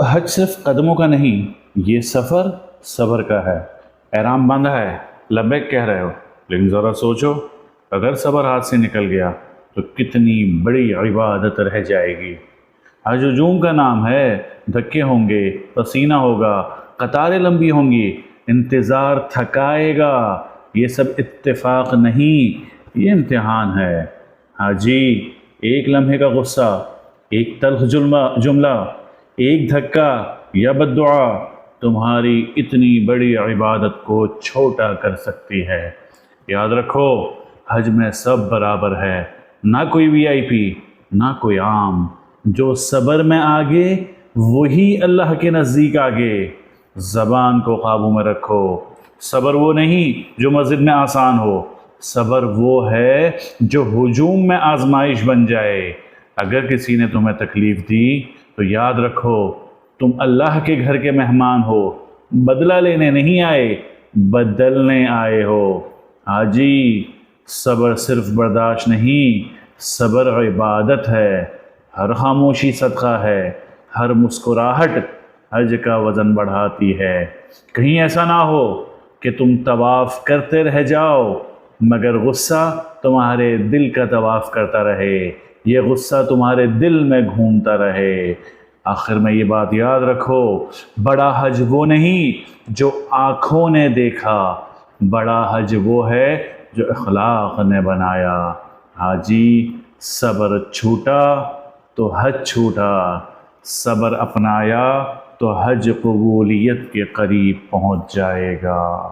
حج صرف قدموں کا نہیں، یہ سفر صبر کا ہے۔ احرام باندھا ہے، لبیک کہہ رہے ہو، لیکن ذرا سوچو، اگر صبر ہاتھ سے نکل گیا تو کتنی بڑی عبادت رہ جائے گی۔ حج ہجوم کا نام ہے، دھکے ہوں گے، پسینہ ہوگا، قطاریں لمبی ہوں گی، انتظار تھکائے گا۔ یہ سب اتفاق نہیں، یہ امتحان ہے۔ حاجی، ایک لمحے کا غصہ، ایک تلخ جملہ، ایک دھکا یا بد دعا تمہاری اتنی بڑی عبادت کو چھوٹا کر سکتی ہے۔ یاد رکھو، حج میں سب برابر ہے، نہ کوئی وی آئی پی، نہ کوئی عام۔ جو صبر میں آگے وہی اللہ کے نزدیک آگے۔ زبان کو قابو میں رکھو۔ صبر وہ نہیں جو مسجد میں آسان ہو، صبر وہ ہے جو ہجوم میں آزمائش بن جائے۔ اگر کسی نے تمہیں تکلیف دی تو یاد رکھو، تم اللہ کے گھر کے مہمان ہو، بدلہ لینے نہیں آئے، بدلنے آئے ہو۔ حاجی، صبر صرف برداشت نہیں، صبر عبادت ہے۔ ہر خاموشی صدقہ ہے، ہر مسکراہٹ حج کا وزن بڑھاتی ہے۔ کہیں ایسا نہ ہو کہ تم طواف کرتے رہ جاؤ مگر غصہ تمہارے دل کا طواف کرتا رہے، یہ غصہ تمہارے دل میں گھومتا رہے۔ آخر میں یہ بات یاد رکھو، بڑا حج وہ نہیں جو آنکھوں نے دیکھا، بڑا حج وہ ہے جو اخلاق نے بنایا۔ حاجی، صبر چھوٹا تو حج چھوٹا، صبر اپنایا تو حج قبولیت کے قریب پہنچ جائے گا۔